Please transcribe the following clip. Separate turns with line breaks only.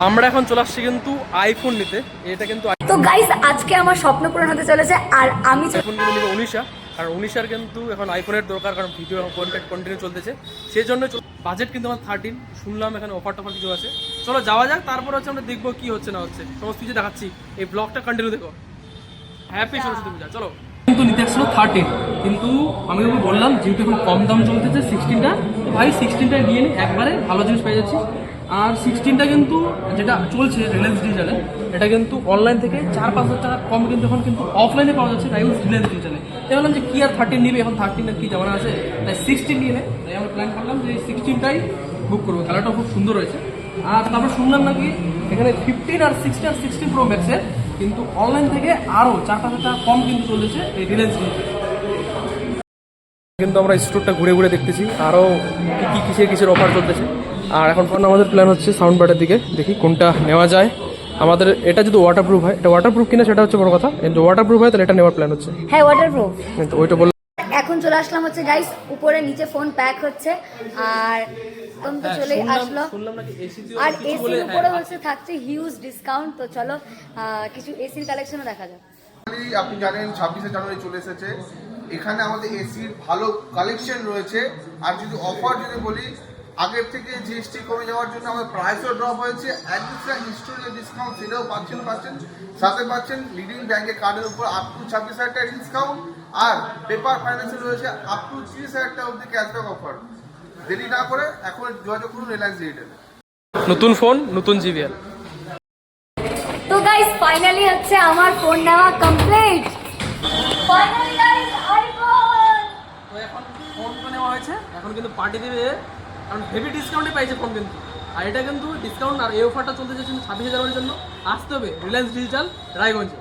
আমরা এখন চলে আসছি কিন্তু আইফোন নিতে। এটা কিন্তু
তো গাইস আজকে আমার স্বপ্ন পূরণ হতে চলেছে আর আমি
আইফোন কিন্তু নিবে 19 আর 19 কিন্তু এখন আইফোনের দরকার, কারণ ভিডিও কন্টেন্ট কন্টিনিউ চলতেছে, সেই জন্য বাজেট কিন্তু আমার 13। শুনলাম এখানে অফার টফার কিছু আছে, চলো যাওয়া যাক। তারপর হচ্ছে আমরা দেখবো কি হচ্ছে না হচ্ছে, সমস্ত কিছু দেখাচ্ছি। এই ব্লগটা কন্টিনিউ দেখো। হ্যাপি সরস্বতী পূজা। চলো। কিন্তু নিতে আসলো 13, কিন্তু আমি ওকে বললাম যেহেতু এখন কম দাম চলতেছে 16টা, তো ভাই 16টা নিয়ে নি, একবারে ভালো জিনিস পেয়ে যাচ্ছি। আর 16টা কিন্তু যেটা চলছে রিলায়েন্স ডিজিটালে, এটা কিন্তু অনলাইন থেকে 4-5 হাজার টাকা কম কিন্তু এখন কিন্তু অফলাইনে পাওয়া যাচ্ছে রিলায়েন্স ডিজিটালে। তাই বললাম যে কি আর 13 নিবে, এখন 13 কি জামানা আছে, তাই 16 নিয়ে নেয়। তাই আমরা প্ল্যান করলাম যে 16টাই বুক করবো। কালারটাও খুব সুন্দর হয়েছে। আর তারপর শুনলাম নাকি এখানে 15 আর 16 আর 16 প্রো ম্যাক্সের কিন্তু অনলাইন থেকে আরও 4-5 হাজার টাকা কম কিন্তু চলেছে এই রিলায়েন্স ডিজিটাল। কিন্তু আমরা স্টোরটা ঘুরে ঘুরে দেখতেছি আরও কী কিসের অফার চলতেছে। আর এখন আমাদের প্ল্যান হচ্ছে সাউন্ড বারের দিকে, দেখি কোনটা নেওয়া যায় আমাদের। এটা যদি ওয়াটারপ্রুফ হয়, এটা ওয়াটারপ্রুফ কিনা সেটা হচ্ছে বড় কথা, যদি ওয়াটারপ্রুফ হয় তাহলে এটা নেওয়ার প্ল্যান হচ্ছে।
হ্যাঁ ওয়াটারপ্রুফ।
কিন্তু ওইটা বললাম।
এখন চলে আসলাম হচ্ছে গাইস উপরে, নিচে ফোন প্যাক হচ্ছে আর এখন তো চলে আসলো। আর এসির উপরে হচ্ছে থাকছে হিউজ ডিসকাউন্ট। তো চলো কিছু এসির কালেকশনও দেখা যাক।
আপনি জানেন 26শে জানুয়ারি চলে এসেছে, এখানে আমাদের এসির ভালো কালেকশন রয়েছে। আর যদি অফার যদি বলি, আগের থেকে জিএসটি কমে যাওয়ার জন্য আমাদের প্রাইসও ড্রপ হয়েছে, অ্যাডিশনাল স্টোরেজ ডিসকাউন্ট সেটাও পাচ্ছেন সাথে পাচ্ছেন লিডিং ব্যাংকের কার্ডের উপর আপ টু 26,000 টাকা ডিসকাউন্ট, আর পেপার ফাইন্যান্সে রয়েছে আপ টু 30,000 টাকা অবধি ক্যাশব্যাক অফার। দেরি না করে এখন যোগাযোগ করুন রিলায়েন্স ডিজিটালে।
নতুন ফোন, নতুন জিবিএল।
তো গাইস ফাইনালি হচ্ছে আমার ফোন নেওয়া কমপ্লিট। Finally guys iPhone.
তো এখন ফোন তো নেওয়া হয়েছে, এখন কিন্তু পার্টি দেবে, কারণ হেভি ডিসকাউন্টে পাইছে ফোন কিন্তু। আর এটা কিন্তু ডিসকাউন্ট আর এই অফারটা চলতে যাচ্ছে 26শে জানুয়ারির জন্য। আসতে হবে রিলায়েন্স ডিজিটাল রায়গঞ্জে।